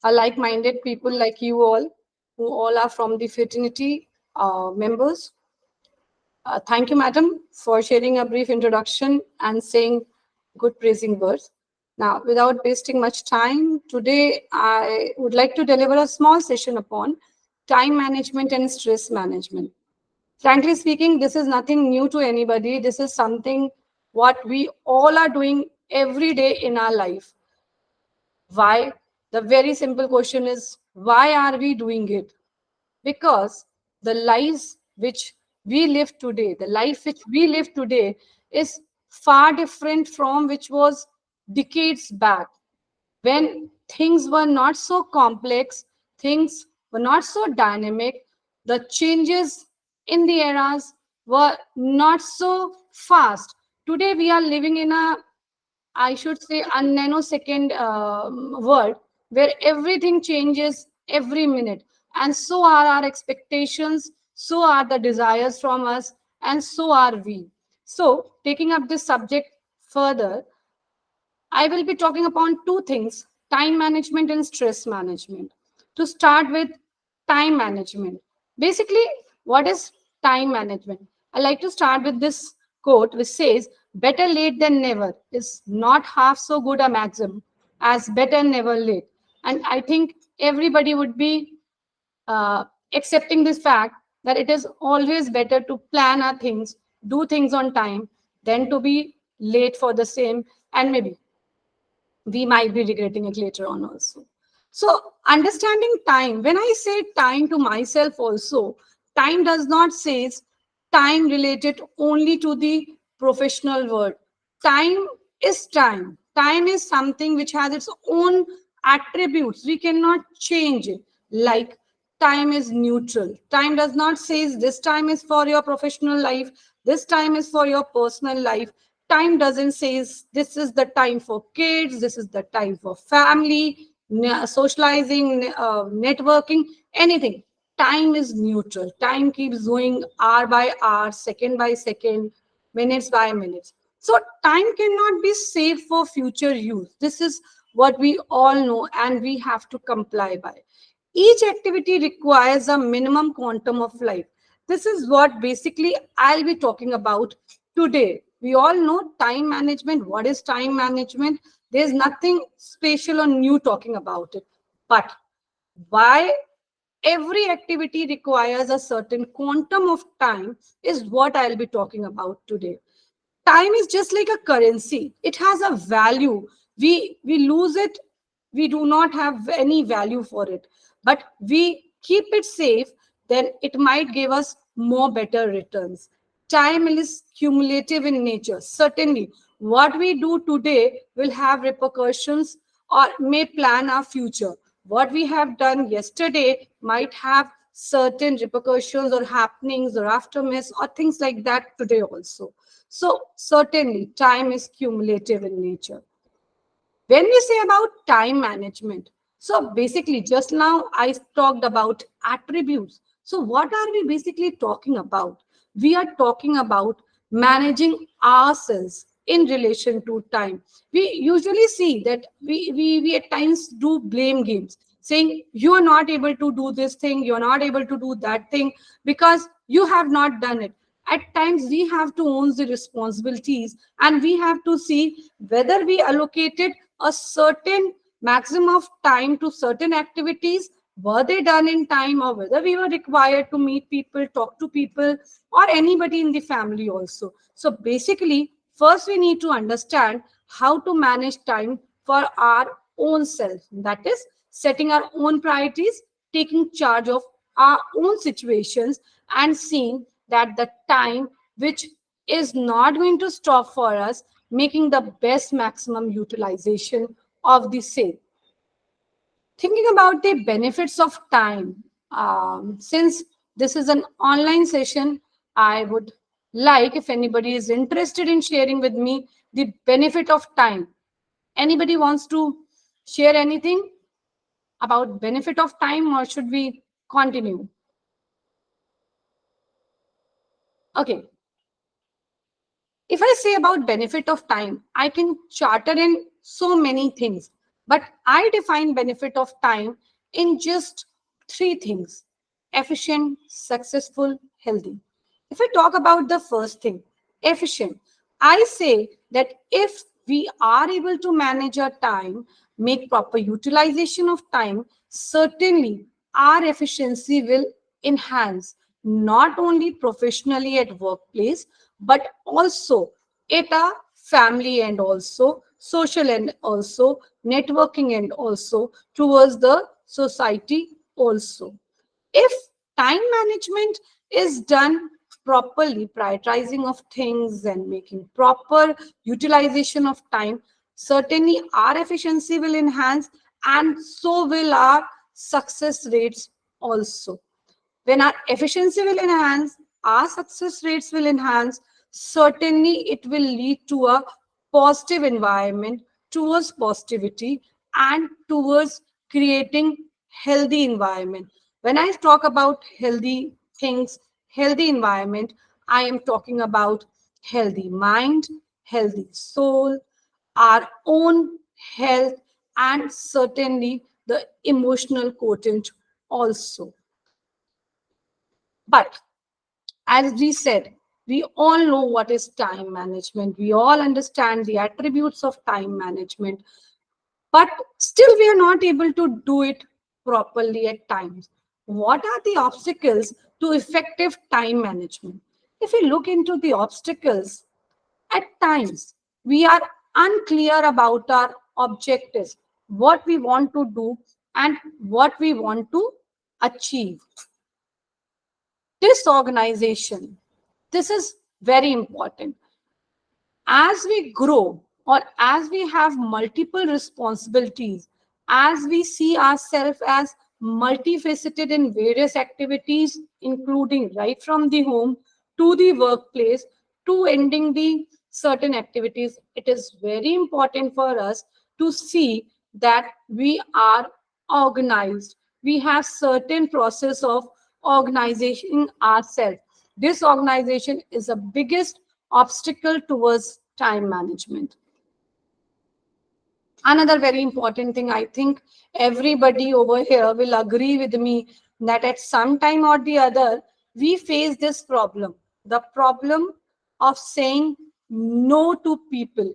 are like-minded people like you all, who all are from the fraternity members. Thank you, madam, for sharing a brief introduction and saying good praising words. Now, without wasting much time, today I would like to deliver a small session upon time management and stress management. Frankly speaking, this is nothing new to anybody. This is something what we all are doing every day in our life. Why? The very simple question is, why are we doing it? Because the lives which we live today, the life which we live today is far different from which was decades back, when things were not so complex, things were not so dynamic, the changes in the eras were not so fast. Today we are living in a, I should say, a nanosecond world where everything changes every minute. And so are our expectations, so are the desires from us, and so are we. So, taking up this subject further, I will be talking upon two things: time management and stress management. To start with, time management. Basically, what is time management? I like to start with this quote which says, better late than never is not half so good a maxim as better never late. And I think everybody would be uh, accepting this fact that it is always better to plan our things, do things on time, than to be late for the same, and maybe we might be regretting it later on also. So, understanding time, when I say time to myself also, time does not say time related only to the professional world. Time is time. Time is something which has its own attributes. We cannot change it. Like time is neutral. Time does not say this time is for your professional life, this time is for your personal life. Time doesn't say this is the time for kids, this is the time for family, socializing, networking, anything. Time is neutral. Time keeps going hour by hour, second by second, minutes by minutes. So time cannot be saved for future use. This is what we all know and we have to comply by. Each activity requires a minimum quantum of life. This is what basically I'll be talking about today. We all know time management. What is time management? There's nothing special or new talking about it. But why every activity requires a certain quantum of time is what I'll be talking about today. Time is just like a currency. It has a value. We lose it, we do not have any value for it. But we keep it safe, then it might give us more better returns. Time is cumulative in nature. Certainly, what we do today will have repercussions or may plan our future. What we have done yesterday might have certain repercussions or happenings or aftermaths or things like that today also. So certainly time is cumulative in nature. When we say about time management, so basically just now I talked about attributes. So what are we basically talking about? We are talking about managing ourselves in relation to time. We usually see that we at times do blame games, saying you are not able to do this thing, you are not able to do that thing because you have not done it. At times we have to own the responsibilities and we have to see whether we allocated a certain maximum of time to certain activities, were they done in time, or whether we were required to meet people, talk to people, or anybody in the family also. So basically, first we need to understand how to manage time for our own self. That is setting our own priorities, taking charge of our own situations, and seeing that the time which is not going to stop for us, making the best maximum utilization of the same. Thinking about the benefits of time, since this is an online session, I would like if anybody is interested in sharing with me the benefit of time. Anybody wants to share anything about benefit of time, or should we continue? Okay, if I say about benefit of time, I can charter in so many things. But I define benefit of time in just three things: efficient, successful, healthy. If I talk about the first thing, efficient, I say that if we are able to manage our time, make proper utilization of time, certainly our efficiency will enhance, not only professionally at workplace, but also at a family, and also social, and also networking, and also towards the society also. If time management is done properly, prioritizing of things and making proper utilization of time, certainly our efficiency will enhance, and so will our success rates also. When our efficiency will enhance, our success rates will enhance, certainly it will lead to a positive environment, towards positivity, and towards creating healthy environment. When I talk about healthy things, healthy environment, I am talking about healthy mind, healthy soul, our own health, and certainly the emotional quotient also. But as we said, we all know what is time management. We all understand the attributes of time management, but still we are not able to do it properly at times. What are the obstacles to effective time management? If we look into the obstacles, at times we are unclear about our objectives, what we want to do, and what we want to achieve. Disorganization. This is very important. As we grow, or as we have multiple responsibilities, as we see ourselves as multifaceted in various activities, including right from the home to the workplace to ending the certain activities, it is very important for us to see that we are organized. We have certain process of organization ourselves. Disorganization is the biggest obstacle towards time management. Another very important thing, I think everybody over here will agree with me, that at some time or the other, we face this problem, the problem of saying no to people.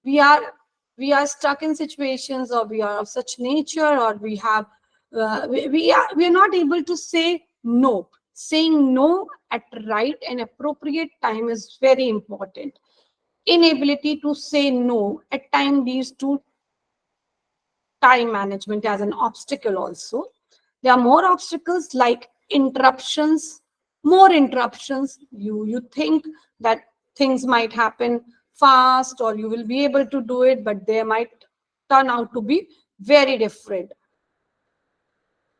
We are we are stuck in situations, or we are of such nature, or we have we are not able to say no. Saying no at right and appropriate time is very important. Inability to say no at time leads to time management as an obstacle also. There are more obstacles like interruptions, more interruptions. You think that things might happen fast, or you will be able to do it, but they might turn out to be very different.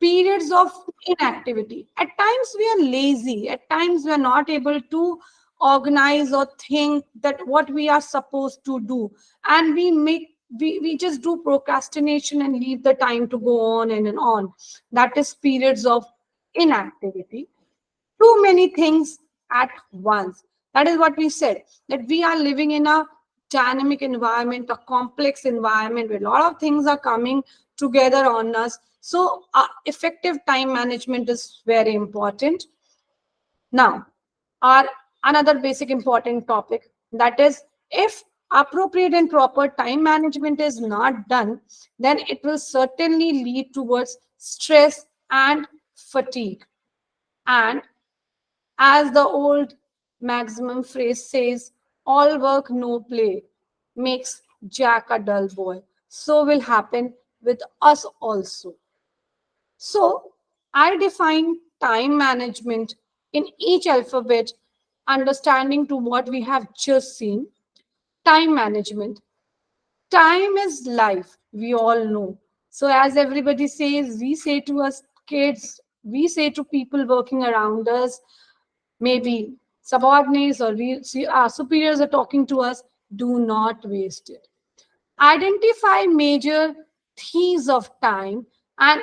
Periods of inactivity. At times we are lazy, at times we are not able to organize or think that what we are supposed to do, and we just do procrastination and leave the time to go on and on. That is periods of inactivity. Too many things at once. That is what we said, that we are living in a dynamic environment, a complex environment where a lot of things are coming together on us. So, effective time management is very important. Now, our another basic important topic, that is, if appropriate and proper time management is not done, then it will certainly lead towards stress and fatigue. And as the old maximum phrase says, all work, no play makes Jack a dull boy. So will happen with us also. So I define time management in each alphabet, understanding to what we have just seen. Time management. Time is life, we all know. So as everybody says, we say to us kids, we say to people working around us, maybe subordinates, or we see our superiors are talking to us, do not waste it. Identify major thieves of time and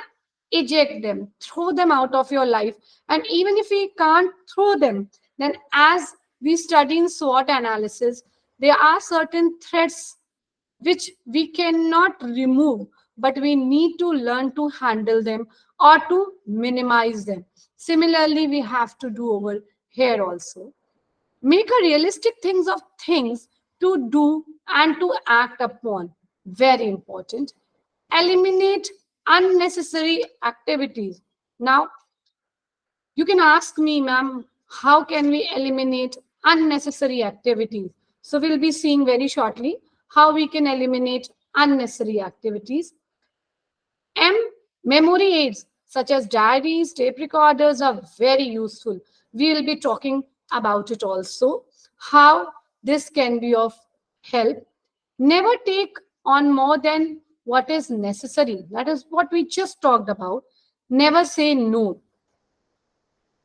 eject them, throw them out of your life. And even if we can't throw them, then as we study in SWOT analysis, there are certain threats which we cannot remove, but we need to learn to handle them or to minimize them. Similarly, we have to do over here also. Make a realistic things of things to do and to act upon. Very important. Eliminate unnecessary activities. Now, you can ask me, ma'am, how can we eliminate unnecessary activities? So we'll be seeing very shortly how we can eliminate unnecessary activities. M. Memory aids such as diaries, tape recorders are very useful. We will be talking about it also, how this can be of help. Never take on more than what is necessary. That is what we just talked about. Never say no.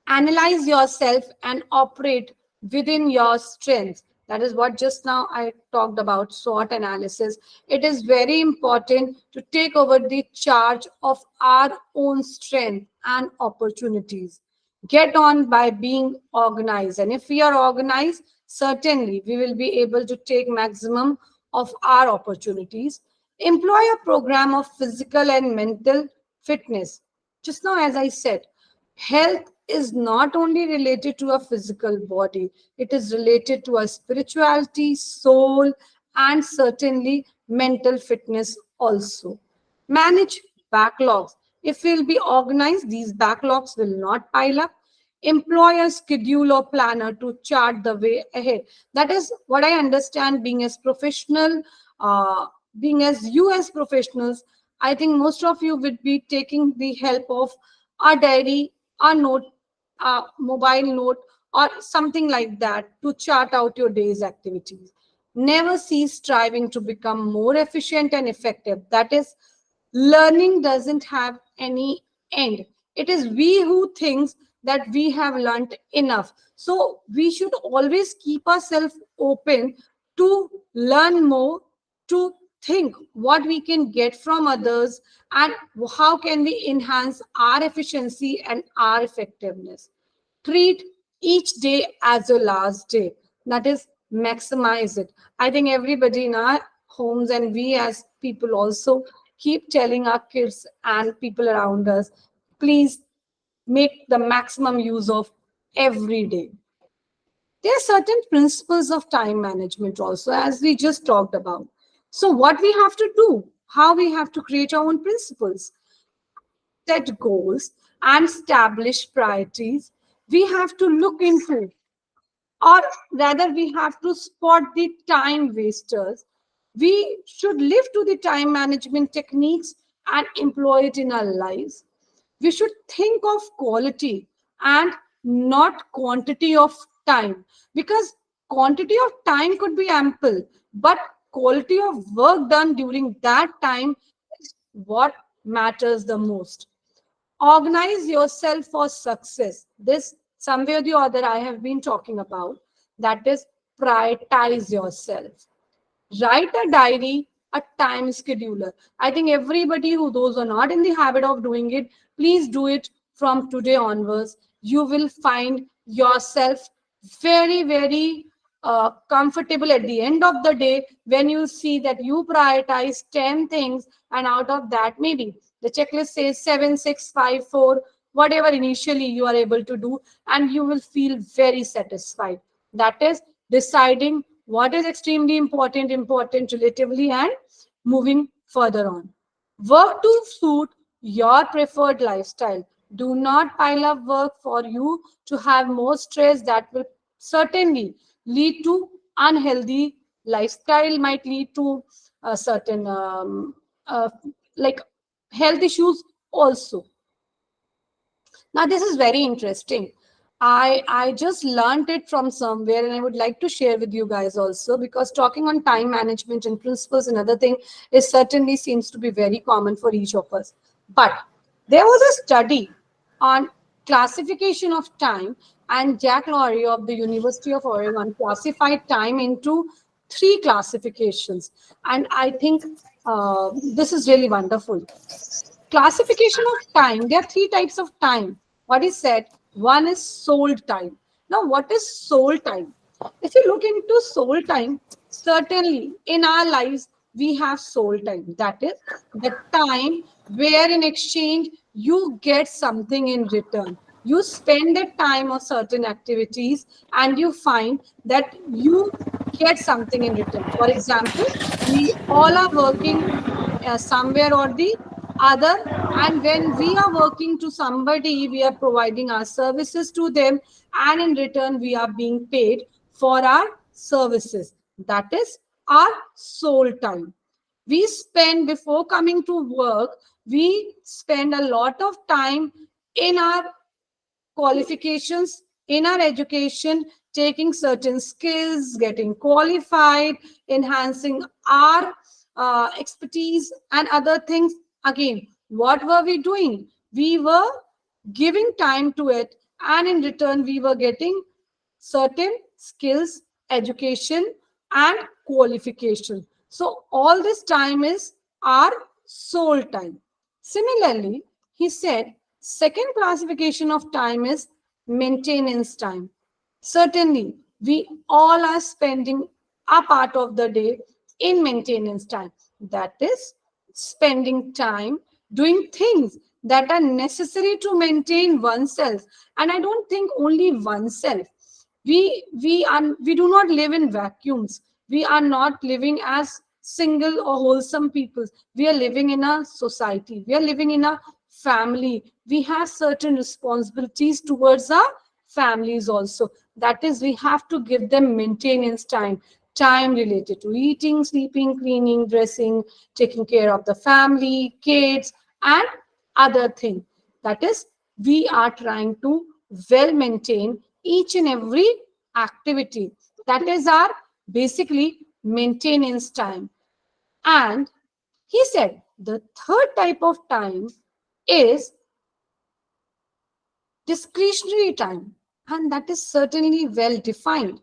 Analyze yourself and operate within your strengths. That is what just now I talked about, SWOT analysis. It is very important to take over the charge of our own strength and opportunities. Get on by being organized, and if we are organized, certainly we will be able to take maximum of our opportunities. Employ a program of physical and mental fitness. Just now, as I said, health is not only related to a physical body, it is related to a spirituality, soul, and certainly mental fitness also. Manage backlogs. If we'll be organized, these backlogs will not pile up. Employ a schedule or planner to chart the way ahead. That is what I understand. Being as professional, being as you as professionals, I think most of you would be taking the help of a diary, a note, a mobile note, or something like that to chart out your day's activities. Never cease striving to become more efficient and effective. That is, learning doesn't have any end. It is we who thinks that we have learned enough. So we should always keep ourselves open to learn more, to think what we can get from others, and how can we enhance our efficiency and our effectiveness. Treat each day as your last day. That is, maximize it. I think everybody in our homes and we as people also keep telling our kids and people around us, please make the maximum use of every day. There are certain principles of time management also, as we just talked about. So, what we have to do, how we have to create our own principles, set goals, and establish priorities. We have to look into, or rather, we have to spot the time wasters. We should live to the time management techniques and employ it in our lives. We should think of quality and not quantity of time, because quantity of time could be ample, but quality of work done during that time is what matters the most. Organize yourself for success. This, somewhere or the other, I have been talking about. That is, prioritize yourself. Write a diary, a time scheduler. I think everybody who, those who are not in the habit of doing it, please do it from today onwards. You will find yourself very, very comfortable at the end of the day when you see that you prioritize 10 things, and out of that, maybe the checklist says 7, 6, 5, 4, whatever initially you are able to do, and you will feel very satisfied. That is, deciding what is extremely important relatively, and moving further on. Work to suit your preferred lifestyle. Do not pile up work for you to have more stress. That will certainly lead to unhealthy lifestyle, might lead to a certain uh, like health issues also. Now, this is very interesting. I just learned it from somewhere, and I would like to share with you guys also, because talking on time management and principles, another thing, is certainly seems to be very common for each of us. But there was a study on classification of time, and Jack Laurie of the University of Oregon classified time into three classifications. And I think this is really wonderful. Classification of time, there are three types of time. What is said? One is soul time. Now, what is soul time? If you look into soul time, certainly in our lives, we have soul time. That is the time where in exchange you get something in return. You spend the time on certain activities and you find that you get something in return. For example, we all are working somewhere or the other, and when we are working to somebody, we are providing our services to them, and in return we are being paid for our services. That is our soul time. We spend, before coming to work, we spend a lot of time in our qualifications, in our education, taking certain skills, getting qualified, enhancing our expertise and other things. Again, what were we doing? We were giving time to it, and in return we were getting certain skills, education, and qualification. So all this time is our soul time. Similarly, he said, second classification of time is maintenance time. Certainly, we all are spending a part of the day in maintenance time. That is, spending time doing things that are necessary to maintain oneself. And I don't think only oneself. We do not live in vacuums. We are not living as single or wholesome people. We are living in a society. We are living in a family. We have certain responsibilities towards our families also. That is, we have to give them maintenance time, time related to eating, sleeping, cleaning, dressing, taking care of the family, kids, and other things. That is, we are trying to well maintain each and every activity. That is our basically maintenance time. And he said the third type of time is discretionary time, and that is certainly well defined.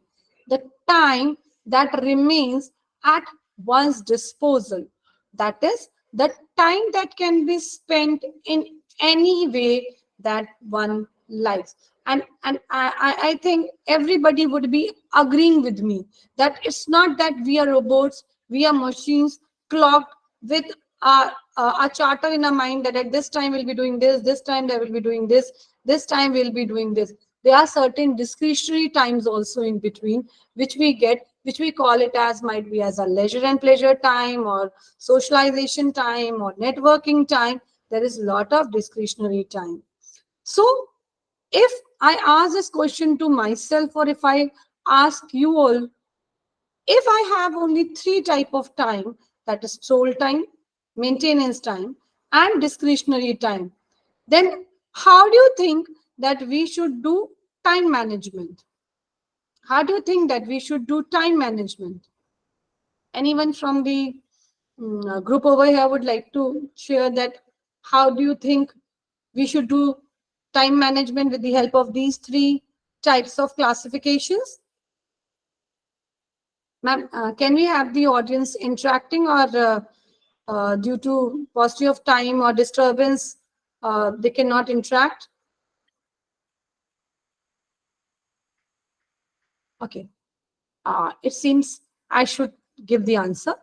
The time that remains at one's disposal. That is the time that can be spent in any way that one likes. And I think everybody would be agreeing with me that it's not that we are robots, we are machines clocked with a charter in our mind that at this time we'll be doing this time they will be doing this time we'll be doing this. There are certain discretionary times also in between, which we get, which we call it as, might be as a leisure and pleasure time, or socialization time, or networking time. There is a lot of discretionary time. So if I ask this question to myself, or if I ask you all, if I have only three type of time, that is soul time, maintenance time, and discretionary time, then how do you think that we should do time management? How do you think that we should do time management? Anyone from the group over here would like to share that? How do you think we should do time management with the help of these three types of classifications? Ma'am, can we have the audience interacting, or due to paucity of time or disturbance, they cannot interact? Okay. It seems I should give the answer.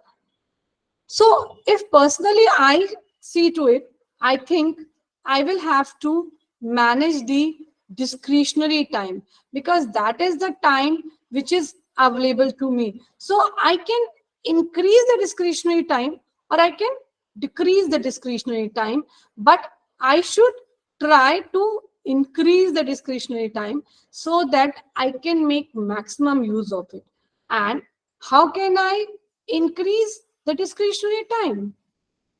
So if personally I see to it, I think I will have to manage the discretionary time, because that is the time which is available to me. So I can increase the discretionary time, or I can decrease the discretionary time, but I should try to increase the discretionary time so that I can make maximum use of it. And how can I increase the discretionary time?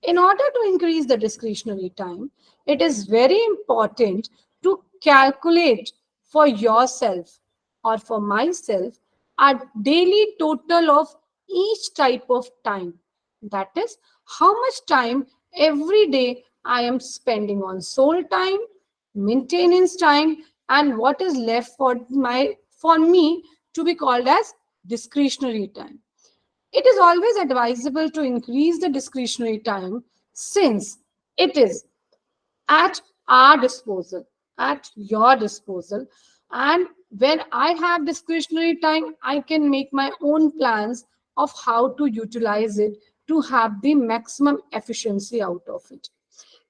In order to increase the discretionary time, it is very important to calculate for yourself or for myself a daily total of each type of time. That is, how much time every day I am spending on soul time, maintenance time, and what is left for me to be called as discretionary time. It is always advisable to increase the discretionary time, since it is at our disposal, at your disposal. And when I have discretionary time, I can make my own plans of how to utilize it to have the maximum efficiency out of it.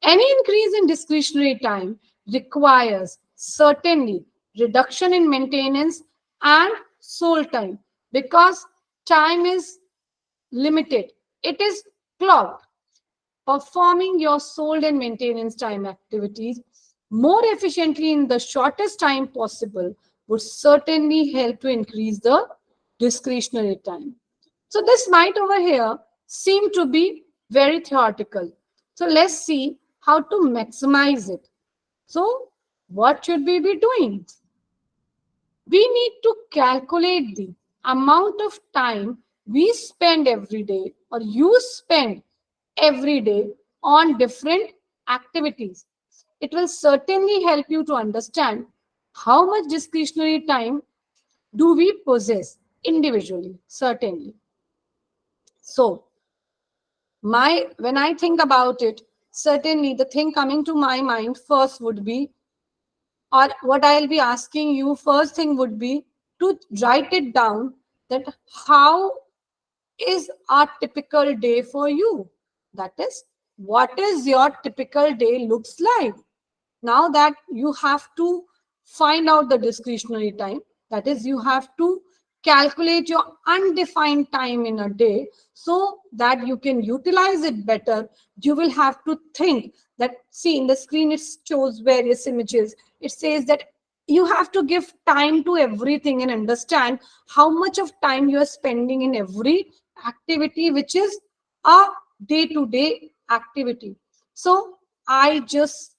Any increase in discretionary time requires certainly reduction in maintenance and soul time, because time is limited. It is clocked. Performing your sold and maintenance time activities more efficiently in the shortest time possible would certainly help to increase the discretionary time. So this might over here seem to be very theoretical. So let's see how to maximize it. So what should we be doing? We need to calculate the amount of time we spend every day, or you spend every day, on different activities. It will certainly help you to understand how much discretionary time do we possess individually, certainly. So my when I think about it, certainly the thing coming to my mind first would be, or what I'll be asking you first thing would be to write it down, that how is a typical day for you? That is, what is your typical day looks like? Now that you have to find out the discretionary time, that is, you have to calculate your undefined time in a day so that you can utilize it better. You will have to think that, see, in the screen it shows various images. It says that you have to give time to everything and understand how much of time you are spending in every activity, which is a day-to-day activity. So I just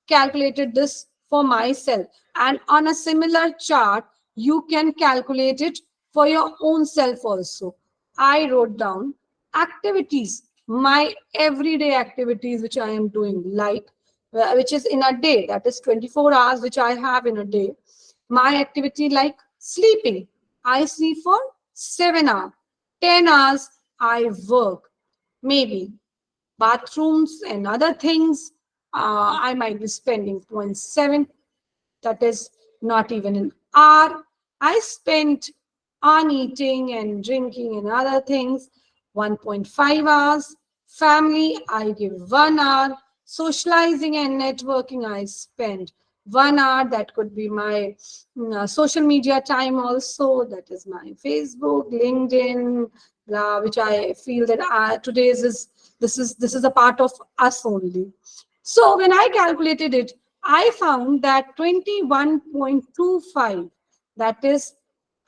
calculated this for myself, and on a similar chart you can calculate it for your own self also. I wrote down activities, my everyday activities which I am doing, like which is in a day, that is 24 hours which I have in a day. My activity like sleeping, I sleep for 7 hours. 10 hours I work, maybe bathrooms and other things. I might be spending 0.7, that is not even an hour. I spent on eating and drinking and other things 1.5 hours. Family, I give 1 hour. Socializing and networking, I spend 1 hour. That could be my social media time also. That is my Facebook, LinkedIn, which I feel that today's is this is a part of us only. So when I calculated it, I found that 21.25, that is,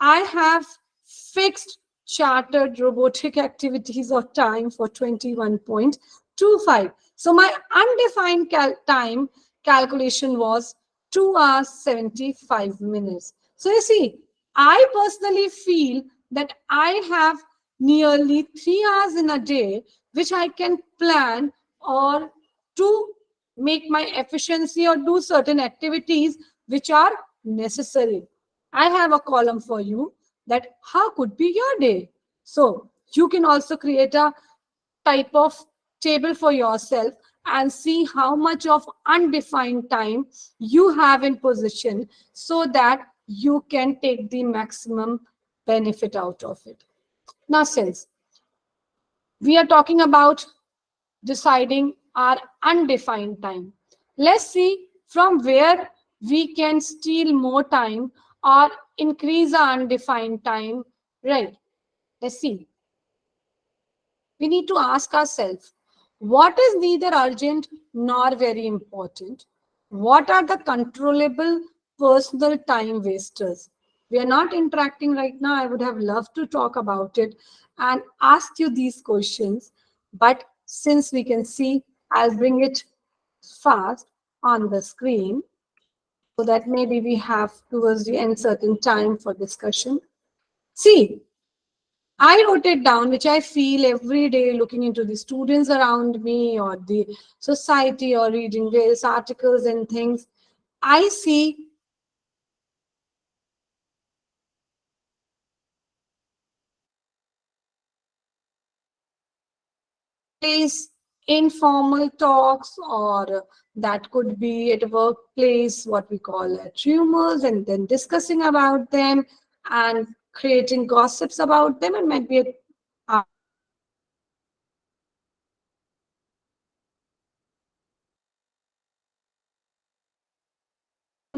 I have fixed chartered robotic activities or time for 21.25. So my undefined time calculation was 2 hours 75 minutes. So you see, I personally feel that I have nearly 3 hours in a day which I can plan or to make my efficiency or do certain activities which are necessary. I have a column for you that how could be your day. So you can also create a type of table for yourself and see how much of undefined time you have in position so that you can take the maximum benefit out of it. Now, since we are talking about deciding our undefined time, let's see from where we can steal more time or increase our undefined time. Right. Let's see. We need to ask ourselves, what is neither urgent nor very important? What are the controllable personal time wasters? We are not interacting right now. I would have loved to talk about it and ask you these questions. But since we can see, I'll bring it fast on the screen so that maybe we have towards the end certain time for discussion. See, I wrote it down, which I feel every day looking into the students around me or the society or reading various articles and things. I see place informal talks, or that could be at a workplace, what we call rumors, and then discussing about them and creating gossips about them, and might be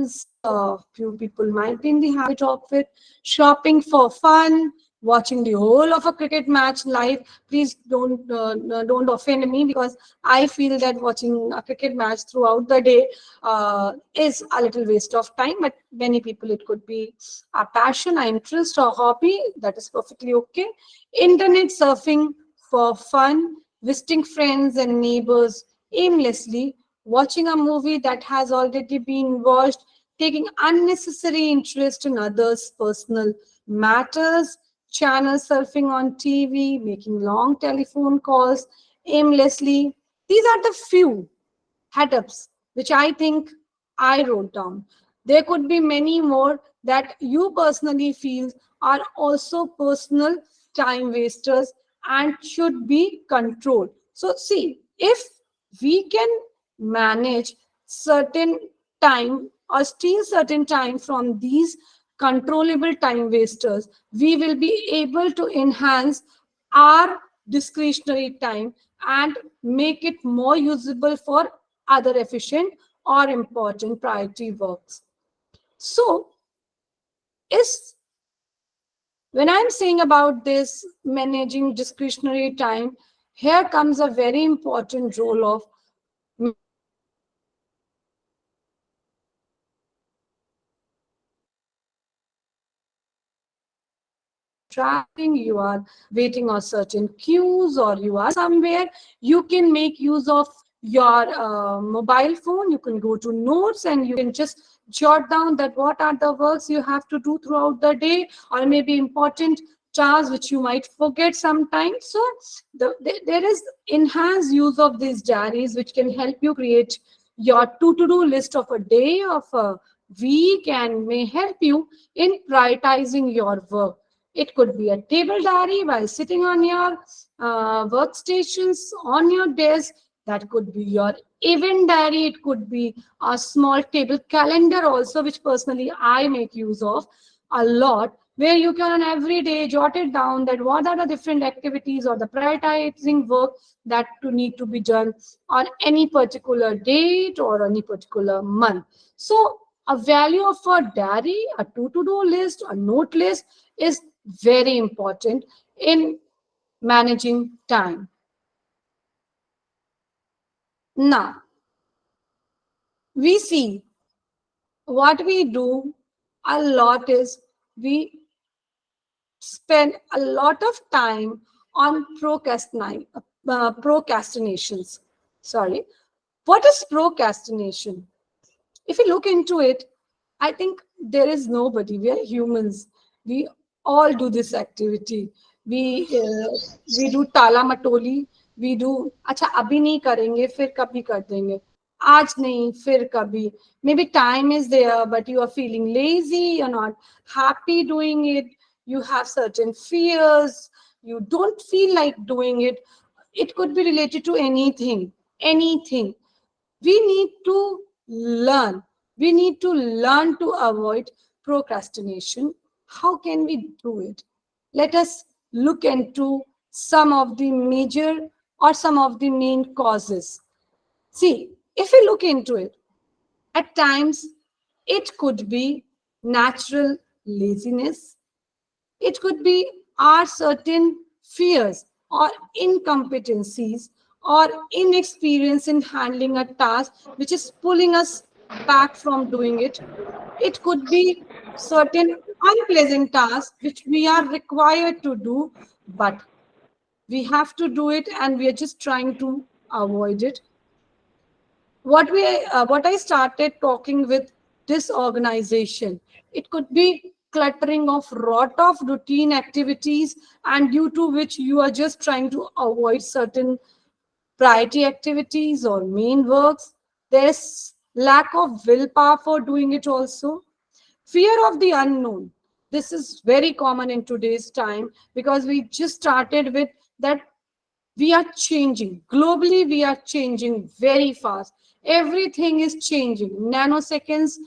few people might be in the habit of it. Shopping for fun, watching the whole of a cricket match live. Please don't offend me, because I feel that watching a cricket match throughout the day is a little waste of time. But many people, it could be a passion, an interest, or hobby. That is perfectly okay. Internet surfing for fun, visiting friends and neighbors aimlessly, watching a movie that has already been watched, taking unnecessary interest in others' personal matters, channel surfing on TV, making long telephone calls aimlessly. These are the few head-ups which I think I wrote down. There could be many more that you personally feel are also personal time wasters and should be controlled. So, see, if we can manage certain time or steal certain time from these controllable time wasters, we will be able to enhance our discretionary time and make it more usable for other efficient or important priority works. So, is when I'm saying about this managing discretionary time, here comes a very important role of traveling, you are waiting on certain queues, or you are somewhere, you can make use of your mobile phone. You can go to notes and you can just jot down that what are the works you have to do throughout the day, or maybe important tasks which you might forget sometimes. So there is enhanced use of these diaries which can help you create your to-do list of a day, of a week, and may help you in prioritizing your work. It could be a table diary while sitting on your workstations, on your desk. That could be your event diary. It could be a small table calendar also, which personally I make use of a lot, where you can on every day jot it down that what are the different activities or the prioritizing work that to need to be done on any particular date or any particular month. So a value of a diary, a to-do list, a note list is very important in managing time. Now, we see what we do a lot is we spend a lot of time on procrastinations. Sorry. What is procrastination? If you look into it, I think there is nobody. We are humans. We all do this activity. We do tala matoli. We do अच्छा अभी नहीं करेंगे फिर कभी कर देंगे आज नहीं फिर कभी. Maybe time is there, but you are feeling lazy. You're not happy doing it. You have certain fears. You don't feel like doing it. It could be related to anything. Anything we need to learn. We need to learn to avoid procrastination. How can we do it? Let us look into some of the major or some of the main causes. See, if we look into it, at times it could be natural laziness, it could be our certain fears or incompetencies or inexperience in handling a task which is pulling us back from doing it. It could be certain unpleasant tasks which we are required to do, but we have to do it and we are just trying to avoid it. What I started talking with disorganization. It could be cluttering of lot of routine activities, and due to which you are just trying to avoid certain priority activities or main works. There's lack of willpower for doing it also. Fear of the unknown. This is very common in today's time because we just started with that we are changing globally, we are changing very fast, everything is changing nanoseconds.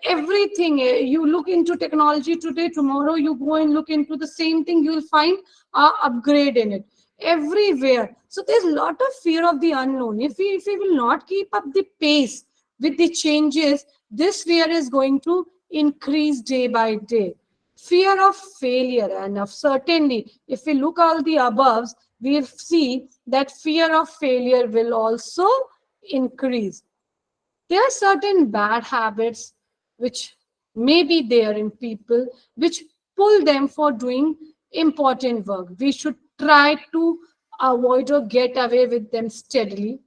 Everything, you look into technology today, tomorrow you go and look into the same thing, you will find a upgrade in it everywhere. So there's a lot of fear of the unknown. If we will not keep up the pace with the changes, this fear is going to increase day by day. Fear of failure and of certainty. If we look all the aboves, we see that fear of failure will also increase. There are certain bad habits which may be there in people which pull them for doing important work. We should try to avoid or get away with them steadily.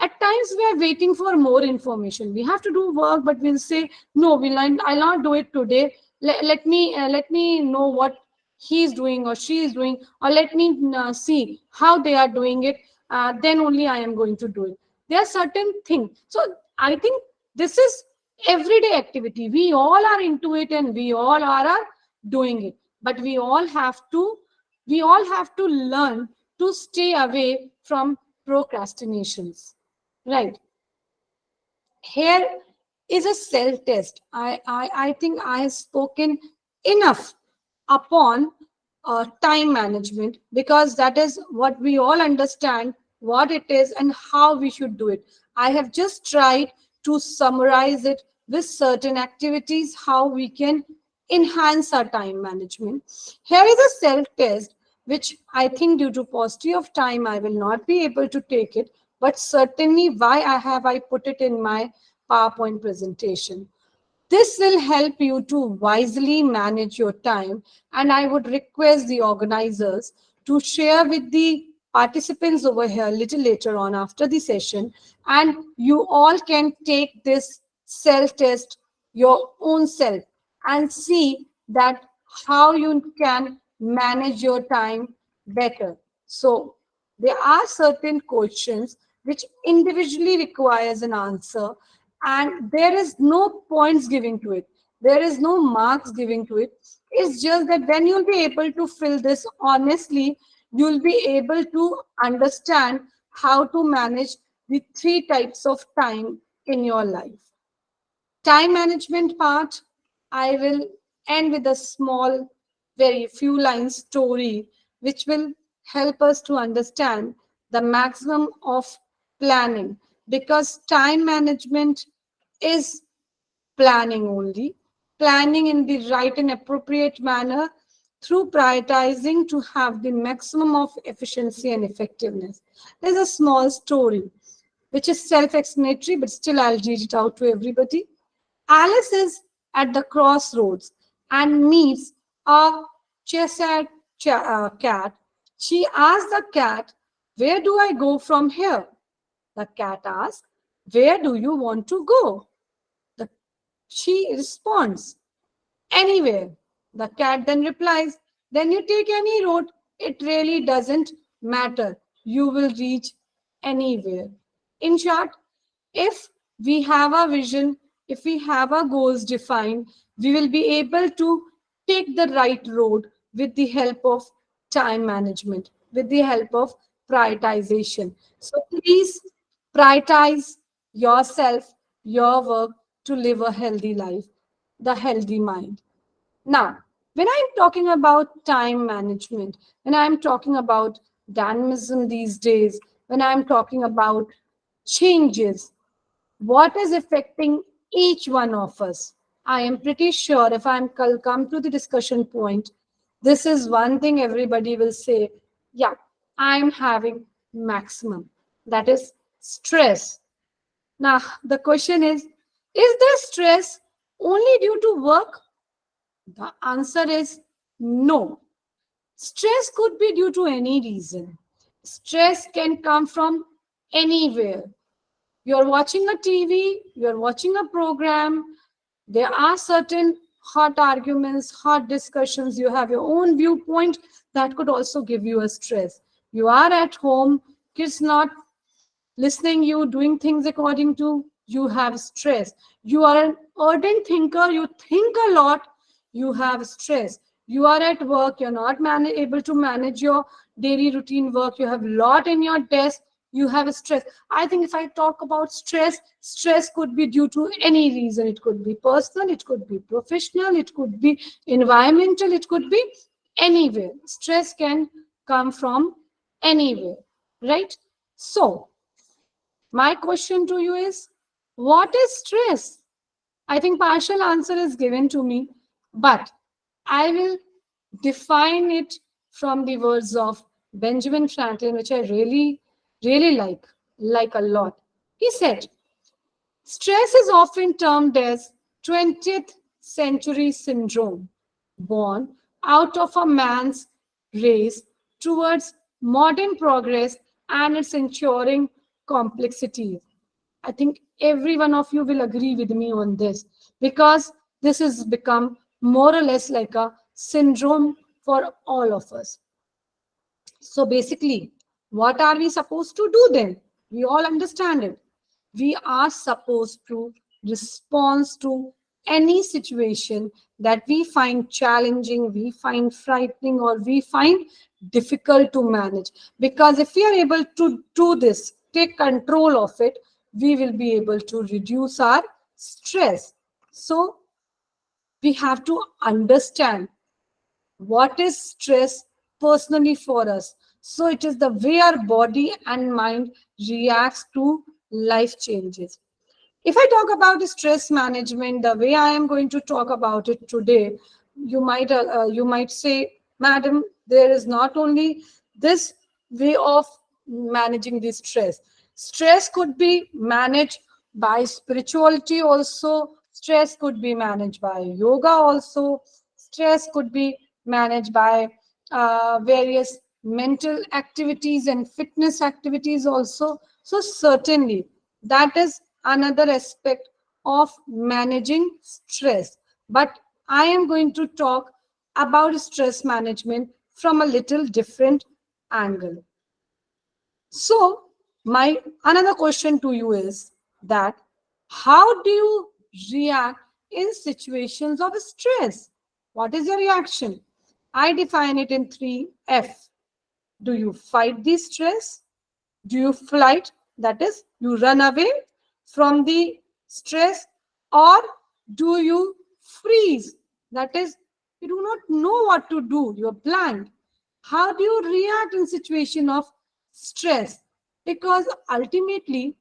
At times we are waiting for more information. We have to do work, but we'll say, no, I'll not do it today. Let me know what he's doing or she is doing, or let me see how they are doing it. Then only I am going to do it. There are certain things. So I think this is everyday activity. We all are into it and we all are doing it. But we all have to learn to stay away from procrastinations. Right. Here is a self test. I think I have spoken enough upon time management, because that is what we all understand what it is and how we should do it. I have just tried to summarize it with certain activities, how we can enhance our time management. Here is a self test, which I think due to paucity of time, I will not be able to take it, but certainly I put it in my PowerPoint presentation. This will help you to wisely manage your time, and I would request the organizers to share with the participants over here a little later on after the session, and you all can take this self test your own self and see that how you can manage your time better. So there are certain questions which individually requires an answer, and there is no points giving to it, there is no marks giving to it. It's just that when you'll be able to fill this honestly, you'll be able to understand how to manage the three types of time in your life. Time management part, I will end with a small, very few lines story, which will help us to understand the maximum of planning, because time management is planning only, planning in the right and appropriate manner through prioritizing to have the maximum of efficiency and effectiveness. There's a small story which is self-explanatory, but still I'll read it out to everybody. Alice is at the crossroads and meets a Cheshire cat. She asks the cat, "Where do I go from here?" The cat asks, "Where do you want to go?" The, she responds, "Anywhere." The cat then replies, "Then you take any road. It really doesn't matter. You will reach anywhere." In short, if we have a vision, if we have our goals defined, we will be able to take the right road with the help of time management, with the help of prioritization. So please prioritize yourself, your work, to live a healthy life, the healthy mind. Now, when I'm talking about time management, when I'm talking about dynamism these days, when I'm talking about changes, what is affecting each one of us? I am pretty sure if I'm come to the discussion point, this is one thing everybody will say, yeah, I'm having maximum. That is stress. Now, the question is there stress only due to work? The answer is no. Stress could be due to any reason. Stress can come from anywhere. You're watching a TV, you're watching a program, there are certain hot arguments, hot discussions, you have your own viewpoint that could also give you a stress. You are at home, kids not listening you, doing things according to, you have stress. You are an ardent thinker, you think a lot, you have stress. You are at work, you're not able to manage your daily routine work, you have a lot in your desk, you have stress. I think if I talk about stress, stress could be due to any reason. It could be personal, it could be professional, it could be environmental, it could be anywhere. Stress can come from anywhere, right? So my question to you is, what is stress? I think partial answer is given to me, but I will define it from the words of Benjamin Franklin, which I really like a lot. He said, stress is often termed as 20th century syndrome, born out of a man's race towards modern progress and its ensuring complexities. I think every one of you will agree with me on this, because this has become more or less like a syndrome for all of us. So basically, what are we supposed to do then? We all understand it. We are supposed to respond to any situation that we find challenging, we find frightening, or we find difficult to manage. Because if we are able to do this, take control of it, we will be able to reduce our stress. So we have to understand what is stress personally for us. So it is the way our body and mind reacts to life changes. If I talk about stress management, the way I am going to talk about it today, you might say, Madam, there is not only this way of managing the stress. Stress could be managed by spirituality also. Stress could be managed by yoga also. Stress could be managed by various mental activities and fitness activities also. So certainly, that is another aspect of managing stress. But I am going to talk about stress management from a little different angle. So, my another question to you is that how do you react in situations of stress? What is your reaction? I define it in 3F. Do you fight the stress? Do you flight? That is, you run away from the stress, or do you freeze? That is, you do not know what to do. You're blank. How do you react in situation of stress? Because ultimately,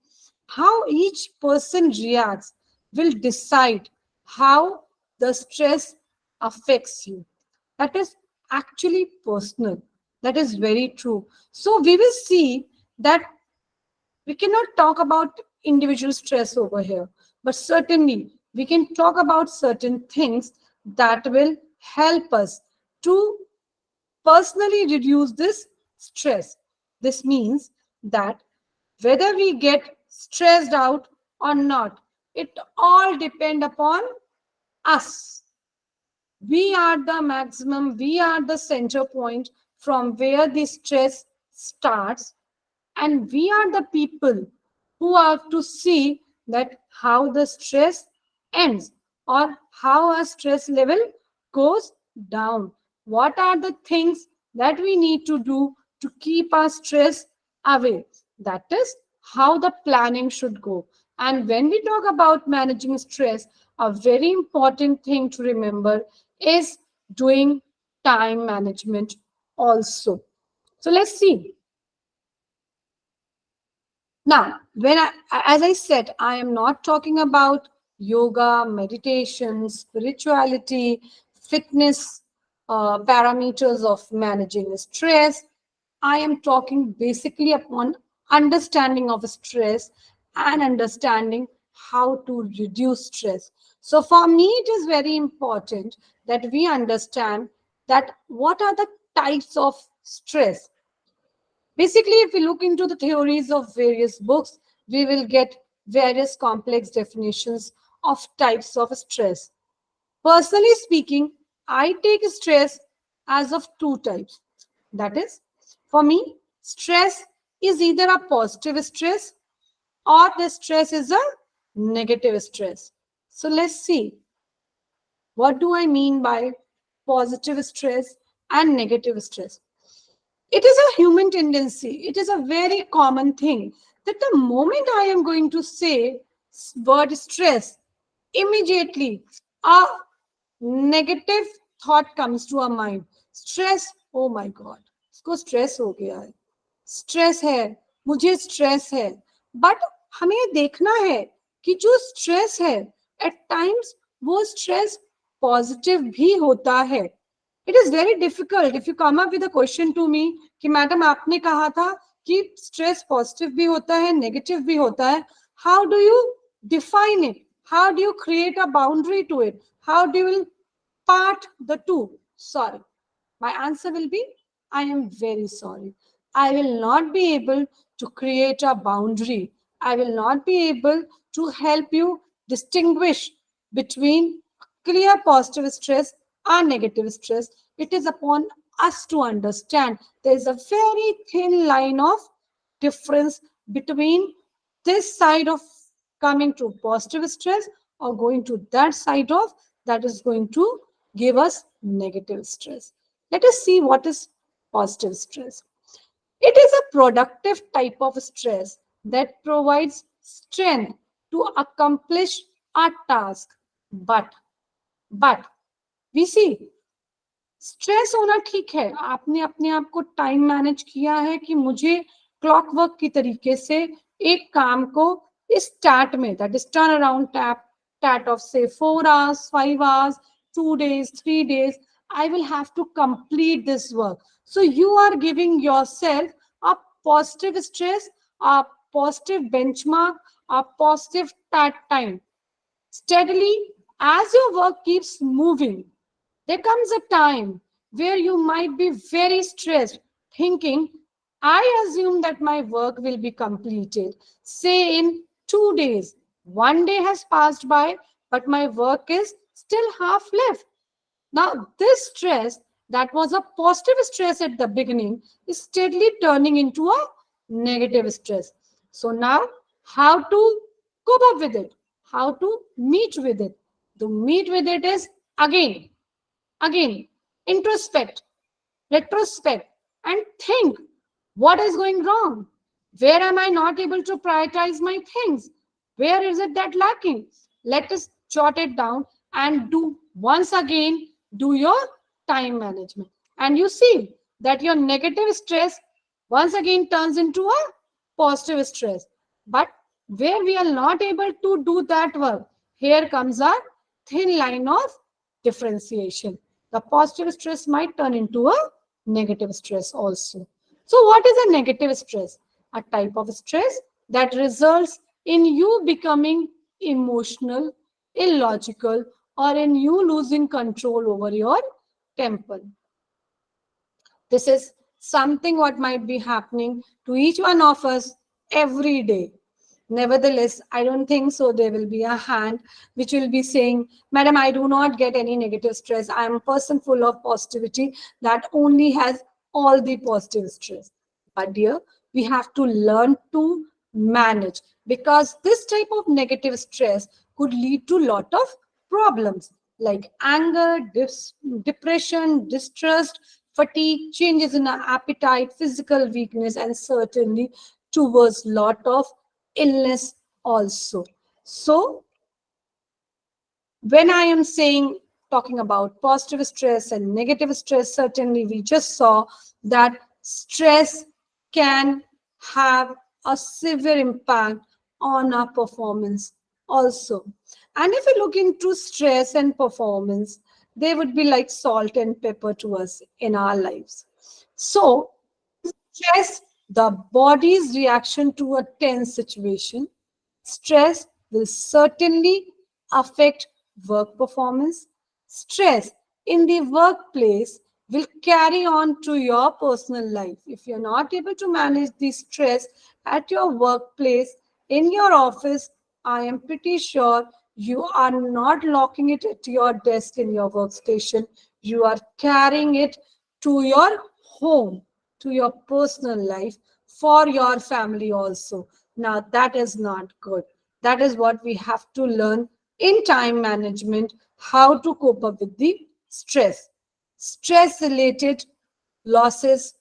how each person reacts will decide how the stress affects you. That is actually personal. That is very true. So we will see that we cannot talk about individual stress over here, but certainly we can talk about certain things that will help us to personally reduce this stress. This means that whether we get stressed out or not, it all depend upon us. We are the maximum, we are the center point from where the stress starts, and we are the people who have to see that how the stress ends, or how our stress level goes down. What are the things that we need to do to keep our stress away? That is how the planning should go. And when we talk about managing stress, a very important thing to remember is doing time management also. So let's see. Now, as I said, I am not talking about yoga, meditation, spirituality, fitness, parameters of managing stress. I am talking basically upon understanding of stress and understanding how to reduce stress. So for me, it is very important that we understand that what are the types of stress. Basically, if we look into the theories of various books, we will get various complex definitions of types of stress. Personally speaking, I take stress as of two types. That is, for me, stress is either a positive stress or the stress is a negative stress. So let's see. What do I mean by positive stress and negative stress? It is a human tendency. It is a very common thing that the moment I am going to say word stress, immediately a negative thought comes to our mind. Stress, oh my God, इसको stress हो गया है, stress है, मुझे stress है. But हमें देखना है कि जो stress है, at times वो stress positive भी होता है. It is very difficult if you come up with a question to me कि मैडम आपने कहा था कि stress positive भी होता है, negative भी होता है. How do you define it? How do you create a boundary to it? How do you part the two? Sorry. My answer will be, I am very sorry. I will not be able to create a boundary. I will not be able to help you distinguish between clear positive stress and negative stress. It is upon us to understand there is a very thin line of difference between this side of coming to positive stress or going to that side of that is going to give us negative stress. Let us see what is positive stress. It is a productive type of stress that provides strength to accomplish a task. But we see stress होना ठीक है. आपने अपने आप को time manage किया है कि मुझे क्लॉक वर्क की तरीके से एक काम को इस टैट में, that is turn around TAT of से 4 hours, 5 hours, 2 days, 3 days, I will have to complete this work. So you are giving yourself a positive stress, a positive benchmark, a positive time. Steadily, as your work keeps moving, there comes a time where you might be very stressed, thinking, I assume that my work will be completed, say in 2 days. 1 day has passed by, but my work is still half left. Now, this stress that was a positive stress at the beginning is steadily turning into a negative stress. So now, how to cope up with it? How to meet with it? To meet with it is again, introspect, retrospect, and think what is going wrong? Where am I not able to prioritize my things? Where is it that lacking? Let us jot it down and do once again, do your time management. And you see that your negative stress once again turns into a positive stress. But where we are not able to do that work, here comes a thin line of differentiation. The positive stress might turn into a negative stress also. So what is a negative stress? A type of stress that results in you becoming emotional, illogical, or in you losing control over your temper. This is something what might be happening to each one of us every day. Nevertheless, I don't think so. There will be a hand which will be saying, Madam, I do not get any negative stress. I am a person full of positivity that only has all the positive stress. But dear, we have to learn to manage, because this type of negative stress could lead to a lot of problems like anger, depression, distrust, fatigue, changes in our appetite, physical weakness, and certainly towards lot of illness also. So when I am saying, talking about positive stress and negative stress, certainly we just saw that stress can have a severe impact on our performance also. And if we look into stress and performance, they would be like salt and pepper to us in our lives. So stress, the body's reaction to a tense situation. Stress will certainly affect work performance. Stress in the workplace will carry on to your personal life. If you're not able to manage the stress at your workplace, in your office, I am pretty sure you are not locking it at your desk in your workstation. You are carrying it to your home, to your personal life, for your family also. Now, that is not good. That is what we have to learn in time management, how to cope up with the stress. Stress related losses,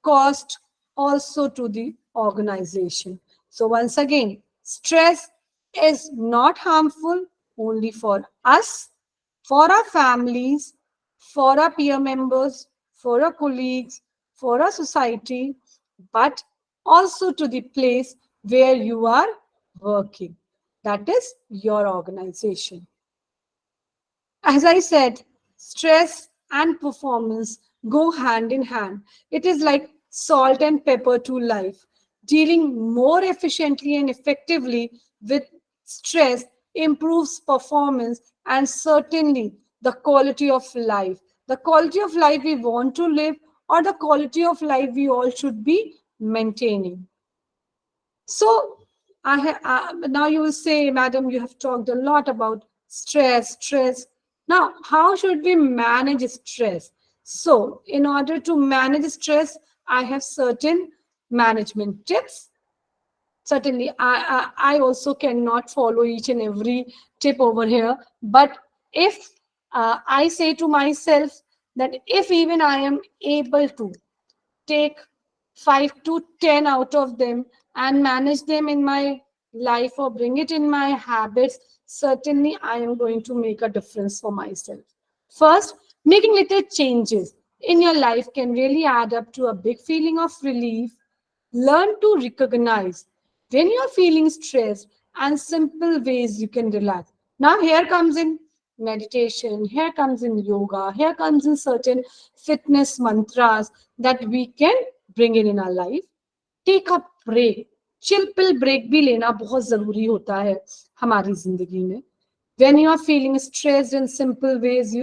cost also to the organization. So once again, stress is not harmful only for us, for our families, for our peer members, for our colleagues, for our society, but also to the place where you are working. that is your organization. As I said, stress and performance go hand in hand. It is like salt and pepper to life. Dealing more efficiently and effectively with stress improves performance and certainly the quality of life. The quality of life we want to live, or the quality of life we all should be maintaining. So, now you will say, Madam, you have talked a lot about stress. Now, how should we manage stress? So, in order to manage stress, I have certain management tips. Certainly, I also cannot follow each and every tip over here. But if I say to myself that if even I am able to take 5 to 10 out of them and manage them in my life or bring it in my habits, certainly I am going to make a difference for myself. First, making little changes in your life can really add up to a big feeling of relief. Learn to recognize when you're feeling stressed and simple ways you can relax. Now, here comes in meditation, here comes in yoga, here comes in certain fitness mantras that we can bring in our life. Take a break. Chill pill break भी लेना बहुत जरूरी होता है हमारी जिंदगी में. When you are feeling stressed in simple ways,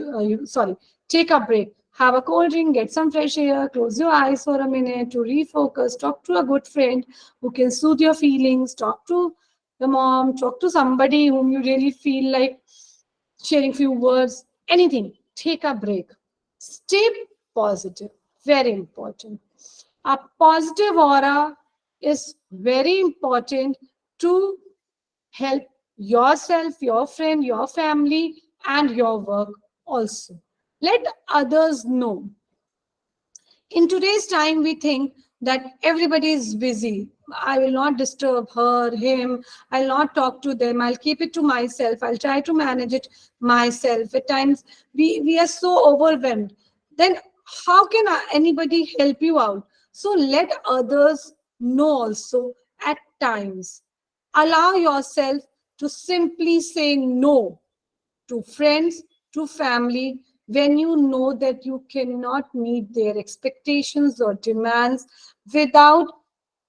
take a break. Have a cold drink, get some fresh air, close your eyes for a minute to refocus, talk to a good friend who can soothe your feelings, talk to your mom, talk to somebody whom you really feel like sharing few words, anything. Take a break. Stay positive. Very important. A positive aura is very important to help yourself, your friend, your family, and your work also. Let others know. In today's time, we think that everybody is busy. I will not disturb her, him. I'll not talk to them. I'll keep it to myself. I'll try to manage it myself. At times, we are so overwhelmed. Then, how can anybody help you out? So, let others know also at times. Allow yourself to simply say no to friends, to family, when you know that you cannot meet their expectations or demands without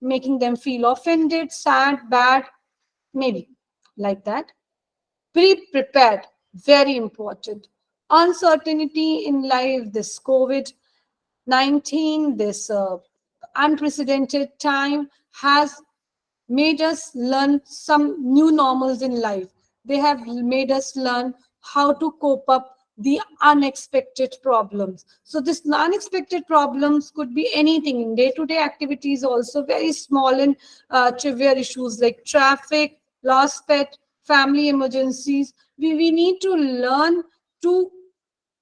making them feel offended, sad, bad, maybe like that. Be prepared, very important. Uncertainty in life, this COVID 19, this unprecedented time has made us learn some new normals in life. They have made us learn how to cope up the unexpected problems. So this unexpected problems could be anything in day-to-day activities, also very small and trivial issues like traffic, lost pet, family emergencies. We need to learn to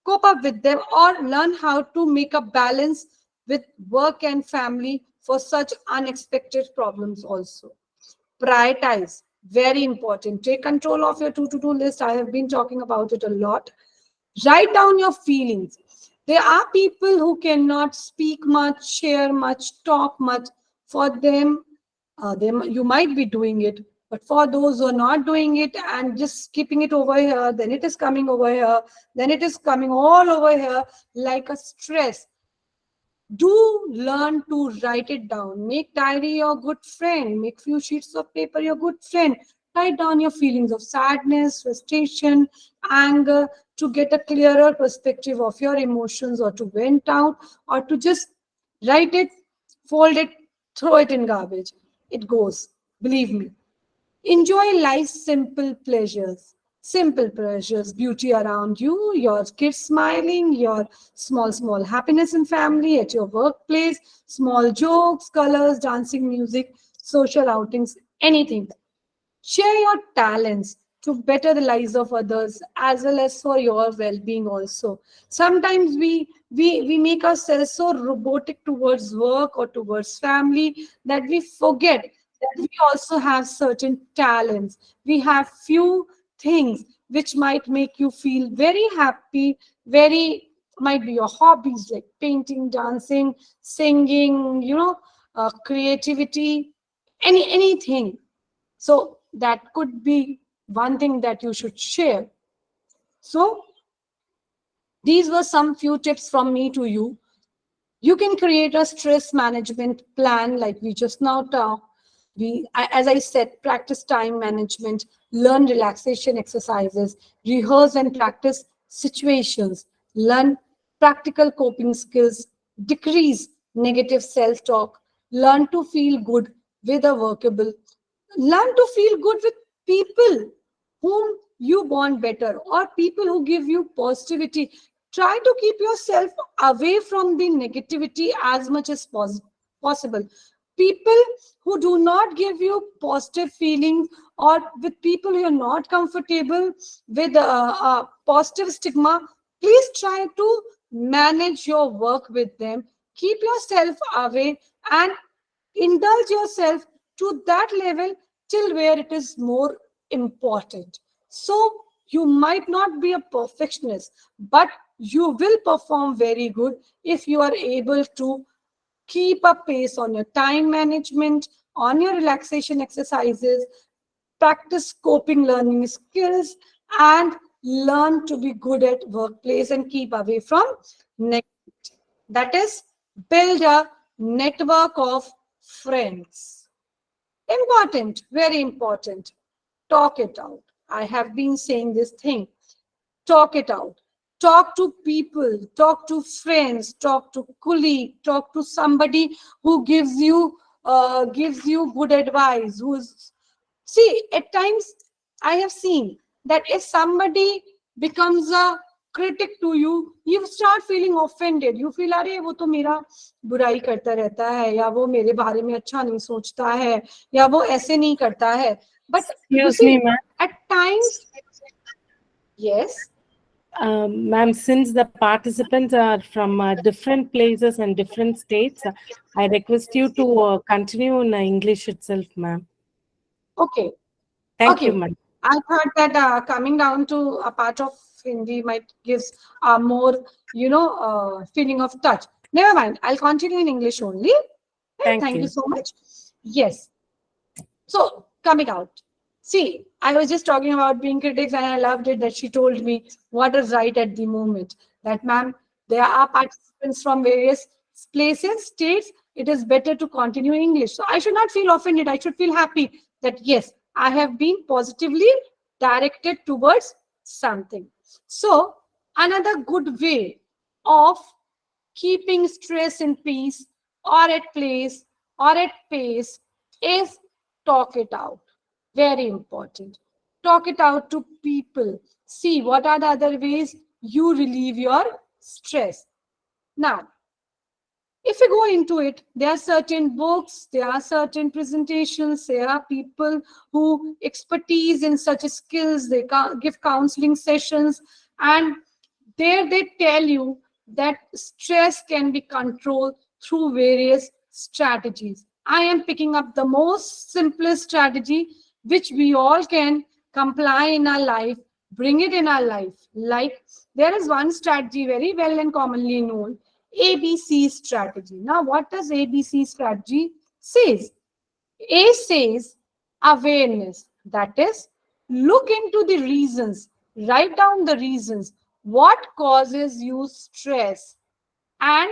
cope up with them or learn how to make a balance with work and family for such unexpected problems also. Prioritize, very important. Take control of your to-do list. I have been talking about it a lot. Write down your feelings. There are people who cannot speak much, share much, talk much. For them, you might be doing it, but for those who are not doing it and just keeping it over here, then it is coming over here, then it is coming all over here like a stress. Do learn to write it down. Make diary your good friend. Make few sheets of paper your good friend. Write down your feelings of sadness, frustration, anger, to get a clearer perspective of your emotions, or to vent out, or to just write it, fold it, throw it in garbage. It goes, believe me. Enjoy life's simple pleasures. Simple pleasures, beauty around you, your kids smiling, your small happiness in family, at your workplace, small jokes, colors, dancing, music, social outings, anything. Share your talents to better the lives of others as well as for your well-being also. Sometimes we make ourselves so robotic towards work or towards family that we forget that we also have certain talents. We have few things which might make you feel very happy, very might be your hobbies like painting, dancing, singing, creativity, anything. So that could be one thing that you should share. So these were some few tips from me to you. You can create a stress management plan like we just now talked. As I said, practice time management, learn relaxation exercises, rehearse and practice situations, learn practical coping skills, decrease negative self-talk, learn to feel good with a workable, learn to feel good with people whom you bond better or people who give you positivity. Try to keep yourself away from the negativity as much as possible. People who do not give you positive feelings, or with people you're not comfortable with a positive stigma, please try to manage your work with them. Keep yourself away and indulge yourself to that level till where it is more important. So you might not be a perfectionist, but you will perform very good if you are able to keep a pace on your time management, on your relaxation exercises, practice coping learning skills, and learn to be good at workplace and keep away from negativity. That is, build a network of friends. Important, very important. Talk it out. I have been saying this thing. Talk it out. Talk to people, talk to friends, talk to colleague, talk to somebody who gives you good advice. Who's See, at times I have seen that if somebody becomes a critic to you, you start feeling offended. You feel, अरे वो तो मेरा बुराई करता रहता है, या वो मेरे बारे में अच्छा नहीं सोचता है, या वो ऐसे नहीं करता है. But you Excuse me, see, ma'am. at times, yes. Ma'am, since the participants are from different places and different states, I request you to continue in English itself, ma'am. Okay. Thank you, Okay. ma'am. I thought that coming down to a part of Hindi might gives a more, feeling of touch. Never mind. I'll continue in English only. Thank Thank you you. so much. Yes. So coming out. See, I was just talking about being critics, and I loved it that she told me what is right at the moment. That, ma'am, there are participants from various places, states. It is better to continue English. So I should not feel offended. I should feel happy that yes, I have been positively directed towards something. So another good way of keeping stress in peace or at place or at pace is talk it out. Very important. Talk it out to people. See what are the other ways you relieve your stress. Now, if you go into it, there are certain books, there are certain presentations, there are people who expertise in such skills, they give counseling sessions, and there they tell you that stress can be controlled through various strategies. I am picking up the most simplest strategy which we all can comply in our life, bring it in our life. Like, there is one strategy very well and commonly known, ABC strategy. Now, what does ABC strategy says? A says awareness. That is, look into the reasons, write down the reasons. What causes you stress? And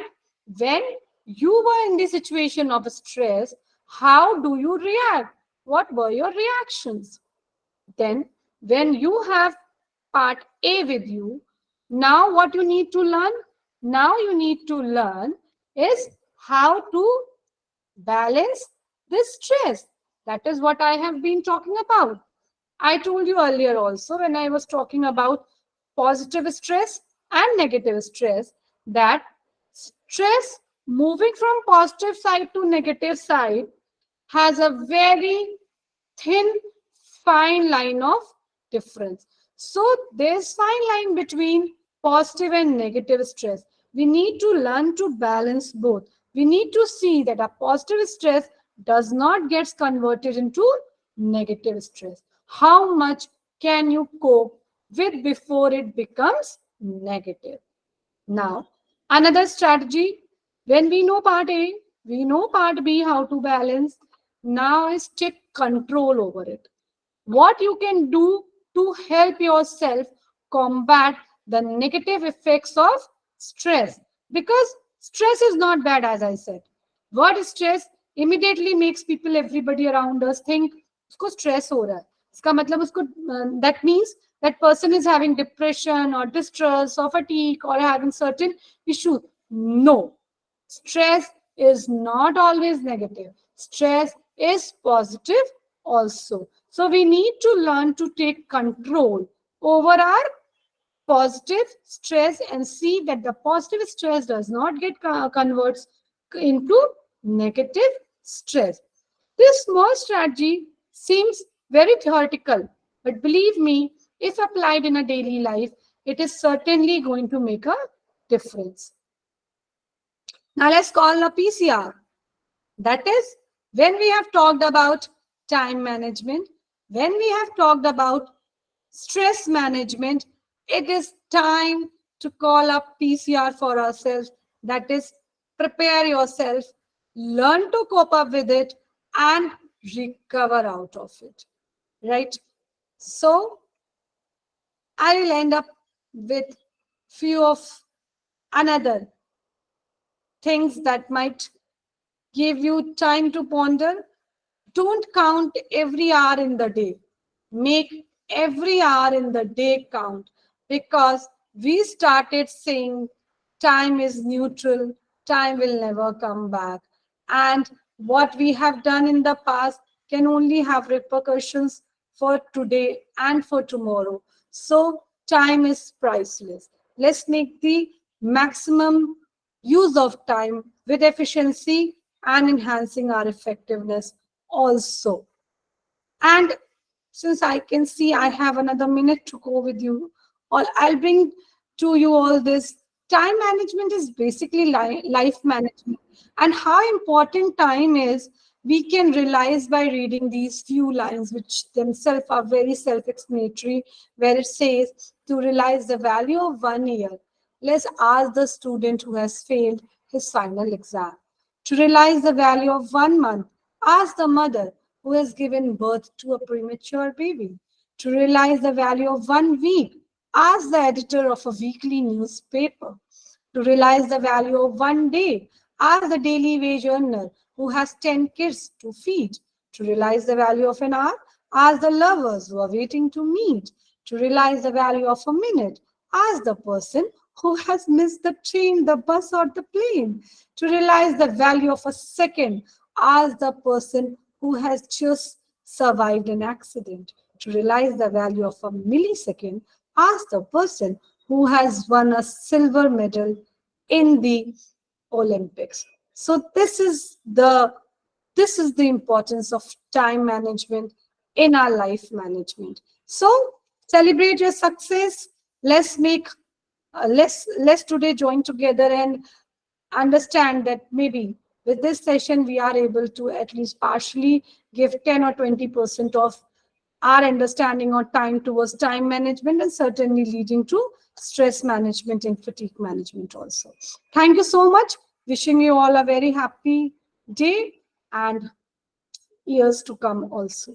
when you were in the situation of stress, how do you react? What were your reactions? Then, when you have part A with you, now what you need to learn? Now you need to learn is how to balance this stress. That is what I have been talking about. I told you earlier also when I was talking about positive stress and negative stress, that stress moving from positive side to negative side has a very thin, fine line of difference. So there's fine line between positive and negative stress. We need to learn to balance both. We need to see that a positive stress does not get converted into negative stress. How much can you cope with before it becomes negative? Now, another strategy, when we know part A, we know part B, how to balance. Now is take control over it. what you can do to help yourself combat the negative effects of stress. Because stress is not bad, as I said. Word stress immediately makes people, everybody around us think usko stress ho raha hai. Iska matlab usko, that means that person is having depression or distress or fatigue or having certain issues. No, stress is not always negative. Stress is positive also. So we need to learn to take control over our positive stress and see that the positive stress does not get converts into negative stress. This small strategy seems very theoretical, but believe me, if applied in a daily life, it is certainly going to make a difference. Now let's call the PCR. That is, when we have talked about time management, when we have talked about stress management, it is time to call up PCR for ourselves. That is, prepare yourself, learn to cope up with it, and recover out of it. Right? So, I will end up with few of another things that might give you time to ponder. Don't count every hour in the day. Make every hour in the day count, because we started saying time is neutral, time will never come back. And what we have done in the past can only have repercussions for today and for tomorrow. So time is priceless. Let's make the maximum use of time with efficiency and enhancing our effectiveness also. And since I can see I have another minute to go with you, all I'll bring to you all this. Time management is basically life management, and how important time is, we can realize by reading these few lines, which themselves are very self-explanatory, where it says, to realize the value of 1 year, let's ask the student who has failed his final exam. To realize the value of 1 month, ask the mother who has given birth to a premature baby. To realize the value of 1 week, ask the editor of a weekly newspaper. To realize the value of 1 day, ask the daily wage earner who has 10 kids to feed. To realize the value of an hour, ask the lovers who are waiting to meet. To realize the value of a minute, ask the person who has missed the train, the bus, or the plane. To realize the value of a second, ask the person who has just survived an accident. To realize the value of a millisecond, ask the person who has won a silver medal in the Olympics. So this is the importance of time management in our life management. So celebrate your success. Let's make let's today join together and understand that maybe with this session we are able to at least partially give 10 or 20% of our understanding or time towards time management, and certainly leading to stress management and fatigue management also. Thank you so much. Wishing you all a very happy day and years to come also.